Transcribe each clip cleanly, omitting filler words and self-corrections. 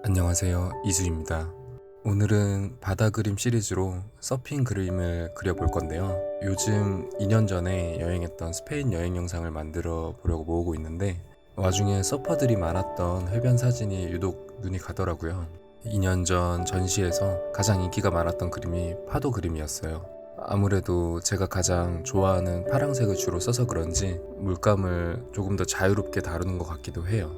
안녕하세요, 이수입니다. 오늘은 바다 그림 시리즈로 서핑 그림을 그려볼 건데요. 요즘 2년 전에 여행했던 스페인 여행 영상을 만들어 보려고 모으고 있는데 와중에 서퍼들이 많았던 해변 사진이 유독 눈이 가더라고요. 2년 전 전시에서 가장 인기가 많았던 그림이 파도 그림이었어요. 아무래도 제가 가장 좋아하는 파랑색을 주로 써서 그런지 물감을 조금 더 자유롭게 다루는 것 같기도 해요.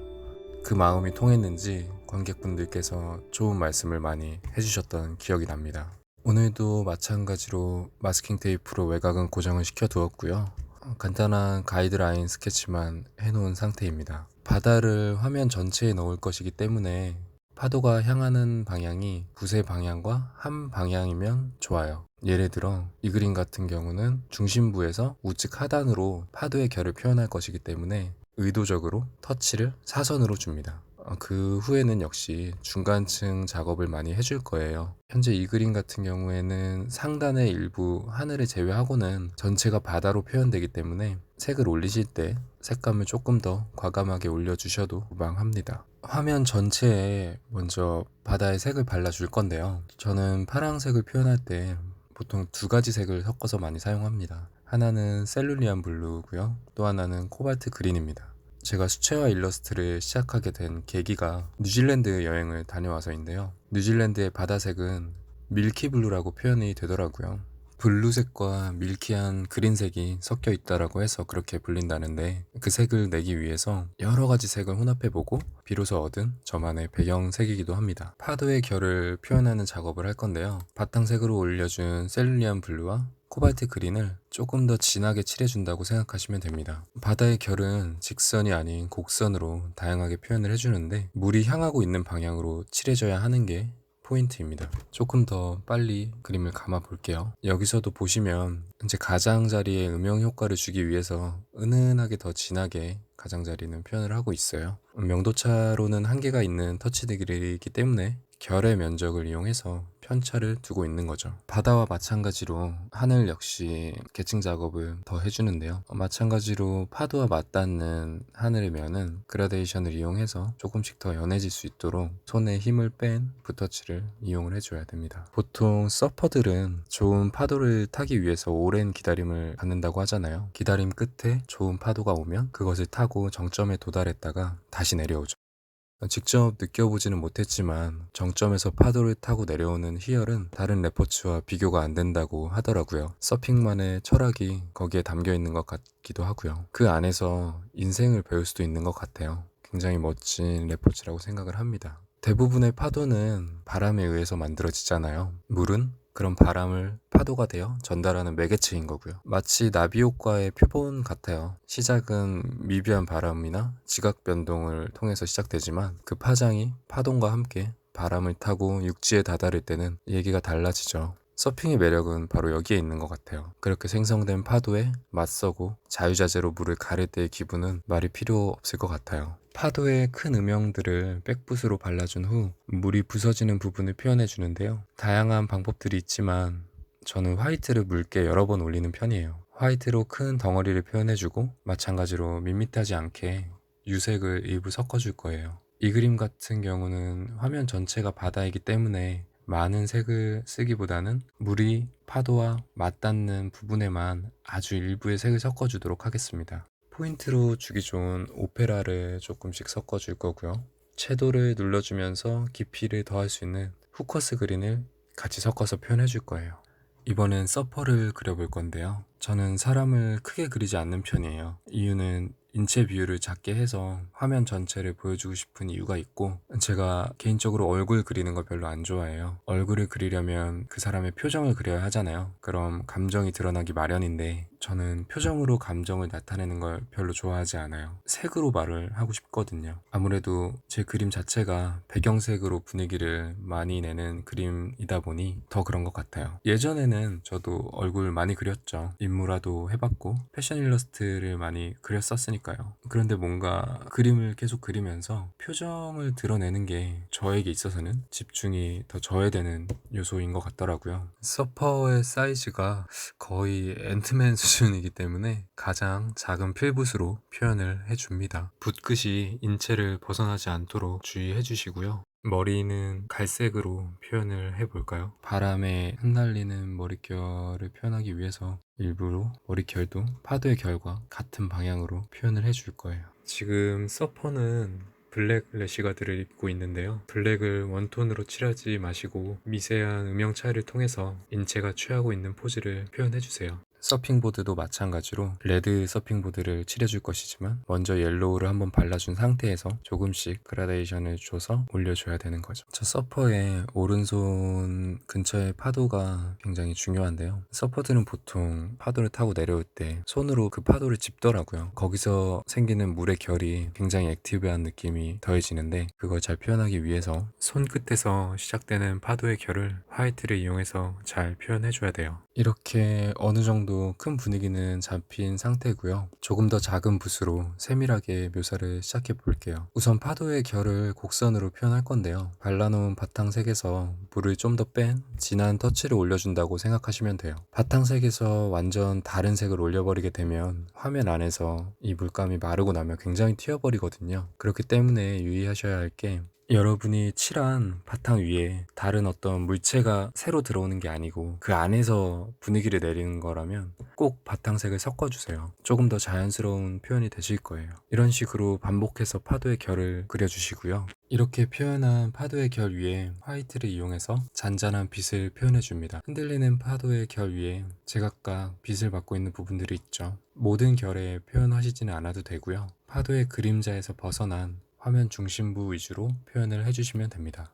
그 마음이 통했는지 관객분들께서 좋은 말씀을 많이 해주셨던 기억이 납니다. 오늘도 마찬가지로 마스킹 테이프로 외곽은 고정을 시켜 두었고요. 간단한 가이드라인 스케치만 해놓은 상태입니다. 바다를 화면 전체에 넣을 것이기 때문에 파도가 향하는 방향이 부세 방향과 한 방향이면 좋아요. 예를 들어 이 그림 같은 경우는 중심부에서 우측 하단으로 파도의 결을 표현할 것이기 때문에 의도적으로 터치를 사선으로 줍니다. 그 후에는 역시 중간층 작업을 많이 해줄 거예요. 현재 이 그림 같은 경우에는 상단의 일부 하늘을 제외하고는 전체가 바다로 표현되기 때문에 색을 올리실 때 색감을 조금 더 과감하게 올려주셔도 무방합니다. 화면 전체에 먼저 바다의 색을 발라줄 건데요. 저는 파란색을 표현할 때 보통 두 가지 색을 섞어서 많이 사용합니다. 하나는 셀룰리안 블루고요. 또 하나는 코발트 그린입니다. 제가 수채화 일러스트를 시작하게 된 계기가 뉴질랜드 여행을 다녀와서인데요. 뉴질랜드의 바다색은 밀키블루라고 표현이 되더라고요. 블루색과 밀키한 그린색이 섞여 있다라고 해서 그렇게 불린다는데 그 색을 내기 위해서 여러 가지 색을 혼합해보고 비로소 얻은 저만의 배경색이기도 합니다. 파도의 결을 표현하는 작업을 할 건데요. 바탕색으로 올려준 셀룰리안 블루와 코발트 그린을 조금 더 진하게 칠해준다고 생각하시면 됩니다. 바다의 결은 직선이 아닌 곡선으로 다양하게 표현을 해주는데 물이 향하고 있는 방향으로 칠해져야 하는 게 포인트입니다. 조금 더 빨리 그림을 감아 볼게요. 여기서도 보시면 이제 가장자리에 음영 효과를 주기 위해서 은은하게 더 진하게 가장자리는 표현을 하고 있어요. 명도차로는 한계가 있는 터치드릴이기 때문에 결의 면적을 이용해서 편차를 두고 있는 거죠. 바다와 마찬가지로 하늘 역시 계층 작업을 더 해주는데요. 마찬가지로 파도와 맞닿는 하늘의 면은 그라데이션을 이용해서 조금씩 더 연해질 수 있도록 손에 힘을 뺀 붓터치를 이용을 해줘야 됩니다. 보통 서퍼들은 좋은 파도를 타기 위해서 오랜 기다림을 갖는다고 하잖아요. 기다림 끝에 좋은 파도가 오면 그것을 타고 정점에 도달했다가 다시 내려오죠. 직접 느껴보지는 못했지만 정점에서 파도를 타고 내려오는 희열은 다른 레포츠와 비교가 안 된다고 하더라고요. 서핑만의 철학이 거기에 담겨 있는 것 같기도 하고요. 그 안에서 인생을 배울 수도 있는 것 같아요. 굉장히 멋진 레포츠라고 생각을 합니다. 대부분의 파도는 바람에 의해서 만들어지잖아요. 물은 그런 바람을 파도가 되어 전달하는 매개체인 거고요. 마치 나비 효과의 표본 같아요. 시작은 미비한 바람이나 지각 변동을 통해서 시작되지만 그 파장이 파동과 함께 바람을 타고 육지에 다다를 때는 얘기가 달라지죠. 서핑의 매력은 바로 여기에 있는 것 같아요. 그렇게 생성된 파도에 맞서고 자유자재로 물을 가를 때의 기분은 말이 필요 없을 것 같아요. 파도의 큰 음영들을 백붓으로 발라준 후 물이 부서지는 부분을 표현해 주는데요. 다양한 방법들이 있지만 저는 화이트를 묽게 여러 번 올리는 편이에요. 화이트로 큰 덩어리를 표현해주고 마찬가지로 밋밋하지 않게 유색을 일부 섞어줄 거예요. 이 그림 같은 경우는 화면 전체가 바다이기 때문에 많은 색을 쓰기보다는 물이 파도와 맞닿는 부분에만 아주 일부의 색을 섞어주도록 하겠습니다. 포인트로 주기 좋은 오페라를 조금씩 섞어줄 거고요. 채도를 눌러주면서 깊이를 더할 수 있는 후커스 그린을 같이 섞어서 표현해 줄 거예요. 이번엔 서퍼를 그려볼 건데요. 저는 사람을 크게 그리지 않는 편이에요. 이유는 인체 비율을 작게 해서 화면 전체를 보여주고 싶은 이유가 있고, 제가 개인적으로 얼굴 그리는 걸 별로 안 좋아해요. 얼굴을 그리려면 그 사람의 표정을 그려야 하잖아요. 그럼 감정이 드러나기 마련인데 저는 표정으로 감정을 나타내는 걸 별로 좋아하지 않아요. 색으로 말을 하고 싶거든요. 아무래도 제 그림 자체가 배경색으로 분위기를 많이 내는 그림이다 보니 더 그런 것 같아요. 예전에는 저도 얼굴 많이 그렸죠. 인물화도 해봤고 패션 일러스트를 많이 그렸었으니까요. 그런데 뭔가 그림을 계속 그리면서 표정을 드러내는 게 저에게 있어서는 집중이 더 저해되는 요소인 것 같더라고요. 서퍼의 사이즈가 거의 앤트맨 수준이기 때문에 가장 작은 필붓으로 표현을 해줍니다. 붓끝이 인체를 벗어나지 않도록 주의해 주시고요. 머리는 갈색으로 표현을 해볼까요? 바람에 흩날리는 머릿결을 표현하기 위해서 일부러 머릿결도 파도의 결과 같은 방향으로 표현을 해줄 거예요. 지금 서퍼는 블랙 래시가드를 입고 있는데요. 블랙을 원톤으로 칠하지 마시고 미세한 음영 차이를 통해서 인체가 취하고 있는 포즈를 표현해주세요. 서핑보드도 마찬가지로 레드 서핑보드를 칠해줄 것이지만 먼저 옐로우를 한번 발라준 상태에서 조금씩 그라데이션을 줘서 올려줘야 되는 거죠. 저 서퍼의 오른손 근처의 파도가 굉장히 중요한데요. 서퍼들은 보통 파도를 타고 내려올 때 손으로 그 파도를 짚더라고요. 거기서 생기는 물의 결이 굉장히 액티브한 느낌이 더해지는데 그걸 잘 표현하기 위해서 손끝에서 시작되는 파도의 결을 화이트를 이용해서 잘 표현해줘야 돼요. 이렇게 어느 정도 큰 분위기는 잡힌 상태고요. 조금 더 작은 붓으로 세밀하게 묘사를 시작해 볼게요. 우선 파도의 결을 곡선으로 표현할 건데요. 발라놓은 바탕색에서 물을 좀 더 뺀 진한 터치를 올려준다고 생각하시면 돼요. 바탕색에서 완전 다른 색을 올려버리게 되면 화면 안에서 이 물감이 마르고 나면 굉장히 튀어버리거든요. 그렇기 때문에 유의하셔야 할 게 여러분이 칠한 바탕 위에 다른 어떤 물체가 새로 들어오는 게 아니고 그 안에서 분위기를 내리는 거라면 꼭 바탕색을 섞어주세요. 조금 더 자연스러운 표현이 되실 거예요. 이런 식으로 반복해서 파도의 결을 그려주시고요. 이렇게 표현한 파도의 결 위에 화이트를 이용해서 잔잔한 빛을 표현해줍니다. 흔들리는 파도의 결 위에 제각각 빛을 받고 있는 부분들이 있죠. 모든 결에 표현하시지는 않아도 되고요. 파도의 그림자에서 벗어난 화면 중심부 위주로 표현을 해주시면 됩니다.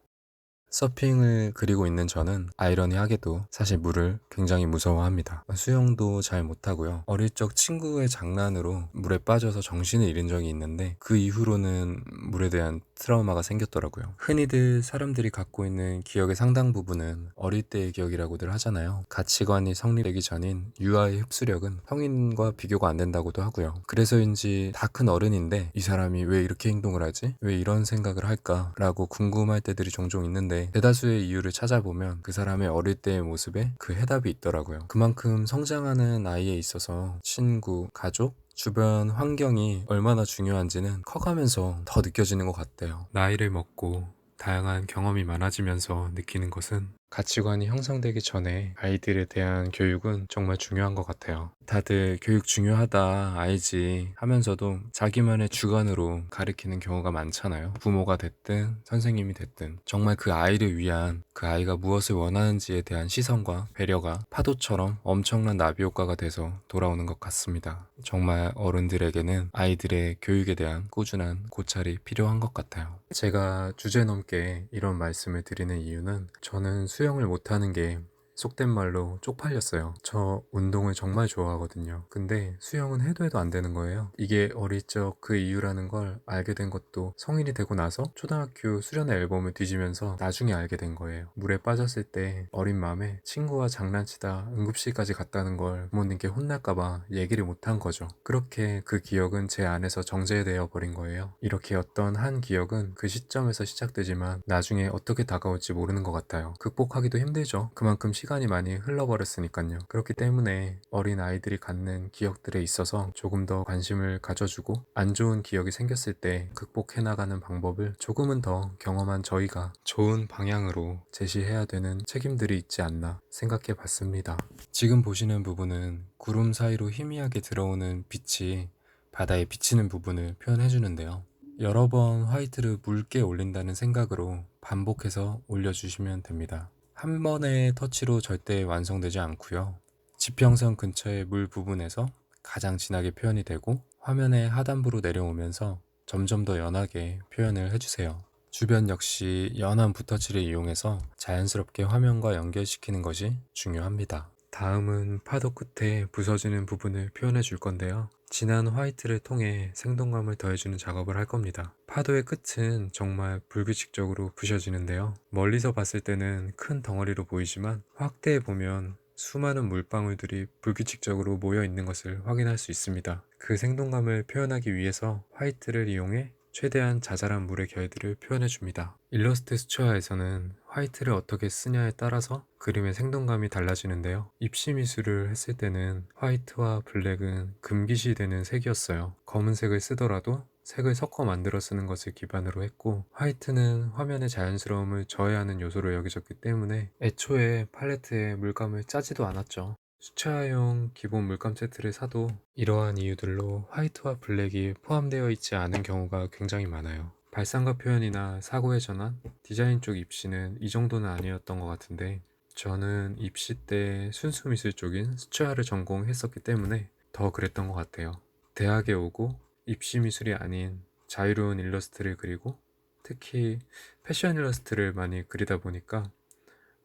서핑을 그리고 있는 저는 아이러니하게도 사실 물을 굉장히 무서워합니다. 수영도 잘 못하고요. 어릴 적 친구의 장난으로 물에 빠져서 정신을 잃은 적이 있는데 그 이후로는 물에 대한 트라우마가 생겼더라고요. 흔히들 사람들이 갖고 있는 기억의 상당 부분은 어릴 때의 기억이라고들 하잖아요. 가치관이 성립되기 전인 유아의 흡수력은 성인과 비교가 안 된다고도 하고요. 그래서인지 다 큰 어른인데 이 사람이 왜 이렇게 행동을 하지? 왜 이런 생각을 할까? 라고 궁금할 때들이 종종 있는데 대다수의 이유를 찾아보면 그 사람의 어릴 때의 모습에 그 해답이 있더라고요. 그만큼 성장하는 아이에 있어서 친구, 가족, 주변 환경이 얼마나 중요한지는 커가면서 더 느껴지는 것 같대요. 나이를 먹고 다양한 경험이 많아지면서 느끼는 것은 가치관이 형성되기 전에 아이들에 대한 교육은 정말 중요한 것 같아요. 다들 교육 중요하다 알지 하면서도 자기만의 주관으로 가르치는 경우가 많잖아요. 부모가 됐든 선생님이 됐든 정말 그 아이를 위한 그 아이가 무엇을 원하는지에 대한 시선과 배려가 파도처럼 엄청난 나비 효과가 돼서 돌아오는 것 같습니다. 정말 어른들에게는 아이들의 교육에 대한 꾸준한 고찰이 필요한 것 같아요. 제가 주제넘게 이런 말씀을 드리는 이유는 저는 수영을 못하는 게 속된 말로 쪽팔렸어요. 저 운동을 정말 좋아하거든요. 근데 수영은 해도 안 되는 거예요. 이게 어릴 적 그 이유라는 걸 알게 된 것도 성인이 되고 나서 초등학교 수련회 앨범을 뒤지면서 나중에 알게 된 거예요. 물에 빠졌을 때 어린 마음에 친구와 장난치다 응급실까지 갔다는 걸 부모님께 혼날까봐 얘기를 못한 거죠. 그렇게 그 기억은 제 안에서 정제되어 버린 거예요. 이렇게 어떤 한 기억은 그 시점에서 시작되지만 나중에 어떻게 다가올지 모르는 것 같아요. 극복하기도 힘들죠. 그만큼 시간이 많이 흘러버렸으니까요. 그렇기 때문에 어린 아이들이 갖는 기억들에 있어서 조금 더 관심을 가져주고 안 좋은 기억이 생겼을 때 극복해 나가는 방법을 조금은 더 경험한 저희가 좋은 방향으로 제시해야 되는 책임들이 있지 않나 생각해 봤습니다. 지금 보시는 부분은 구름 사이로 희미하게 들어오는 빛이 바다에 비치는 부분을 표현해 주는데요. 여러 번 화이트를 묽게 올린다는 생각으로 반복해서 올려주시면 됩니다. 한 번의 터치로 절대 완성되지 않고요. 지평선 근처의 물 부분에서 가장 진하게 표현이 되고 화면의 하단부로 내려오면서 점점 더 연하게 표현을 해주세요. 주변 역시 연한 붓터치를 이용해서 자연스럽게 화면과 연결시키는 것이 중요합니다. 다음은 파도 끝에 부서지는 부분을 표현해 줄 건데요. 진한 화이트를 통해 생동감을 더해주는 작업을 할 겁니다. 파도의 끝은 정말 불규칙적으로 부셔지는데요. 멀리서 봤을 때는 큰 덩어리로 보이지만 확대해 보면 수많은 물방울들이 불규칙적으로 모여 있는 것을 확인할 수 있습니다. 그 생동감을 표현하기 위해서 화이트를 이용해 최대한 자잘한 물의 결들을 표현해 줍니다. 일러스트 수채화에서는 화이트를 어떻게 쓰냐에 따라서 그림의 생동감이 달라지는데요. 입시 미술을 했을 때는 화이트와 블랙은 금기시되는 색이었어요. 검은색을 쓰더라도 색을 섞어 만들어 쓰는 것을 기반으로 했고, 화이트는 화면의 자연스러움을 저해하는 요소로 여겨졌기 때문에 애초에 팔레트에 물감을 짜지도 않았죠. 수채화용 기본 물감 세트를 사도 이러한 이유들로 화이트와 블랙이 포함되어 있지 않은 경우가 굉장히 많아요. 발상과 표현이나 사고의 전환, 디자인 쪽 입시는 이 정도는 아니었던 것 같은데, 저는 입시 때 순수 미술 쪽인 수채화를 전공했었기 때문에 더 그랬던 것 같아요. 대학에 오고 입시 미술이 아닌 자유로운 일러스트를 그리고 특히 패션 일러스트를 많이 그리다 보니까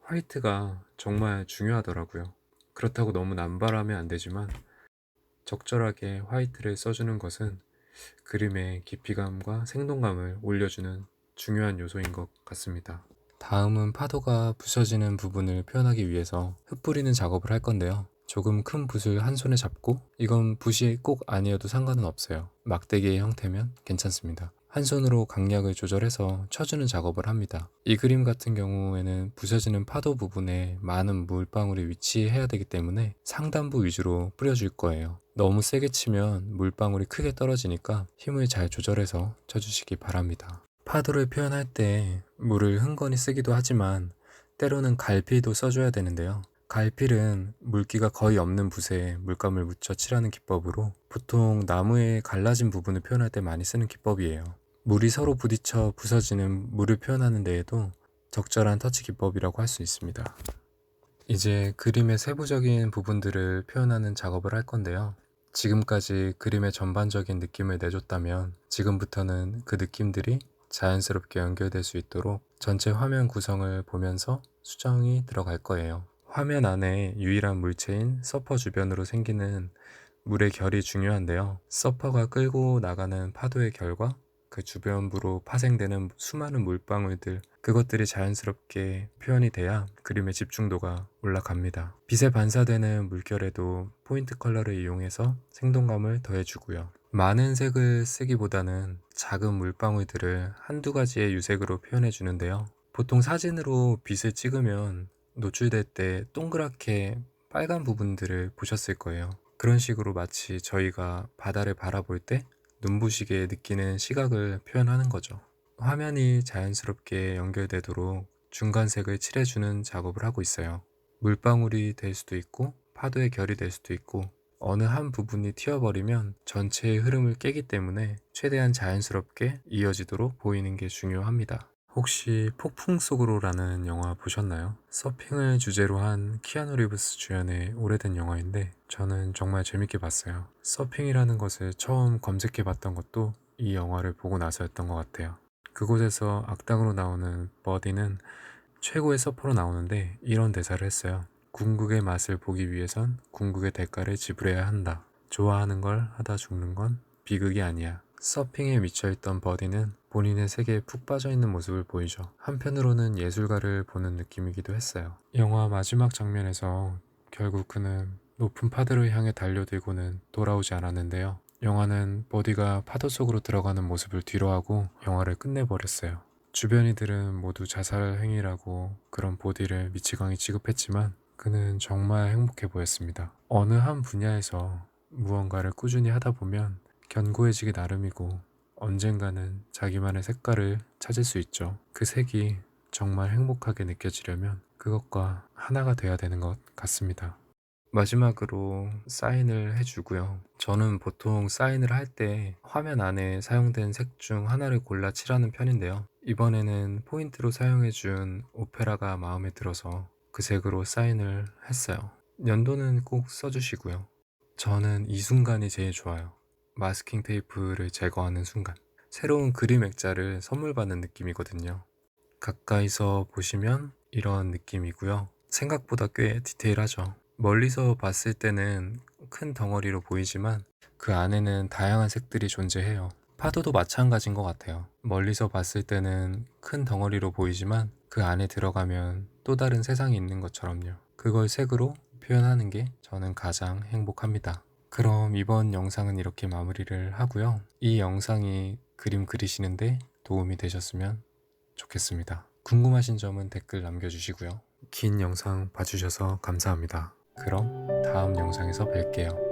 화이트가 정말 중요하더라고요. 그렇다고 너무 남발하면 안 되지만 적절하게 화이트를 써주는 것은 그림의 깊이감과 생동감을 올려주는 중요한 요소인 것 같습니다. 다음은 파도가 부서지는 부분을 표현하기 위해서 흩뿌리는 작업을 할 건데요. 조금 큰 붓을 한 손에 잡고, 이건 붓이 꼭 아니어도 상관은 없어요. 막대기의 형태면 괜찮습니다. 한 손으로 강약을 조절해서 쳐주는 작업을 합니다. 이 그림 같은 경우에는 부서지는 파도 부분에 많은 물방울이 위치해야 되기 때문에 상단부 위주로 뿌려줄 거예요. 너무 세게 치면 물방울이 크게 떨어지니까 힘을 잘 조절해서 쳐주시기 바랍니다. 파도를 표현할 때 물을 흥건히 쓰기도 하지만 때로는 갈필도 써줘야 되는데요. 갈필은 물기가 거의 없는 붓에 물감을 묻혀 칠하는 기법으로 보통 나무의 갈라진 부분을 표현할 때 많이 쓰는 기법이에요. 물이 서로 부딪혀 부서지는 물을 표현하는 데에도 적절한 터치 기법이라고 할 수 있습니다. 이제 그림의 세부적인 부분들을 표현하는 작업을 할 건데요. 지금까지 그림의 전반적인 느낌을 내줬다면 지금부터는 그 느낌들이 자연스럽게 연결될 수 있도록 전체 화면 구성을 보면서 수정이 들어갈 거예요. 화면 안에 유일한 물체인 서퍼 주변으로 생기는 물의 결이 중요한데요. 서퍼가 끌고 나가는 파도의 결과 그 주변부로 파생되는 수많은 물방울들, 그것들이 자연스럽게 표현이 돼야 그림의 집중도가 올라갑니다. 빛에 반사되는 물결에도 포인트 컬러를 이용해서 생동감을 더해주고요. 많은 색을 쓰기보다는 작은 물방울들을 한두 가지의 유색으로 표현해 주는데요. 보통 사진으로 빛을 찍으면 노출될 때 동그랗게 빨간 부분들을 보셨을 거예요. 그런 식으로 마치 저희가 바다를 바라볼 때 눈부시게 느끼는 시각을 표현하는 거죠. 화면이 자연스럽게 연결되도록 중간색을 칠해주는 작업을 하고 있어요. 물방울이 될 수도 있고 파도의 결이 될 수도 있고, 어느 한 부분이 튀어버리면 전체의 흐름을 깨기 때문에 최대한 자연스럽게 이어지도록 보이는 게 중요합니다. 혹시 폭풍 속으로라는 영화 보셨나요? 서핑을 주제로 한 키아누 리브스 주연의 오래된 영화인데 저는 정말 재밌게 봤어요. 서핑이라는 것을 처음 검색해 봤던 것도 이 영화를 보고 나서였던 것 같아요. 그곳에서 악당으로 나오는 버디는 최고의 서퍼로 나오는데 이런 대사를 했어요. 궁극의 맛을 보기 위해선 궁극의 대가를 지불해야 한다. 좋아하는 걸 하다 죽는 건 비극이 아니야. 서핑에 미쳐있던 버디는 본인의 세계에 푹 빠져있는 모습을 보이죠. 한편으로는 예술가를 보는 느낌이기도 했어요. 영화 마지막 장면에서 결국 그는 높은 파도를 향해 달려들고는 돌아오지 않았는데요. 영화는 버디가 파도 속으로 들어가는 모습을 뒤로하고 영화를 끝내버렸어요. 주변이들은 모두 자살 행위라고 그런 버디를 미치광이 취급했지만 그는 정말 행복해 보였습니다. 어느 한 분야에서 무언가를 꾸준히 하다 보면 견고해지기 나름이고 언젠가는 자기만의 색깔을 찾을 수 있죠. 그 색이 정말 행복하게 느껴지려면 그것과 하나가 돼야 되는 것 같습니다. 마지막으로 사인을 해주고요. 저는 보통 사인을 할 때 화면 안에 사용된 색 중 하나를 골라 칠하는 편인데요. 이번에는 포인트로 사용해준 오페라가 마음에 들어서 그 색으로 사인을 했어요. 연도는 꼭 써주시고요. 저는 이 순간이 제일 좋아요. 마스킹 테이프를 제거하는 순간. 새로운 그림 액자를 선물 받는 느낌이거든요. 가까이서 보시면 이런 느낌이고요. 생각보다 꽤 디테일하죠. 멀리서 봤을 때는 큰 덩어리로 보이지만 그 안에는 다양한 색들이 존재해요. 파도도 마찬가지인 것 같아요. 멀리서 봤을 때는 큰 덩어리로 보이지만 그 안에 들어가면 또 다른 세상이 있는 것처럼요. 그걸 색으로 표현하는 게 저는 가장 행복합니다. 그럼 이번 영상은 이렇게 마무리를 하고요. 이 영상이 그림 그리시는데 도움이 되셨으면 좋겠습니다. 궁금하신 점은 댓글 남겨주시고요. 긴 영상 봐주셔서 감사합니다. 그럼 다음 영상에서 뵐게요.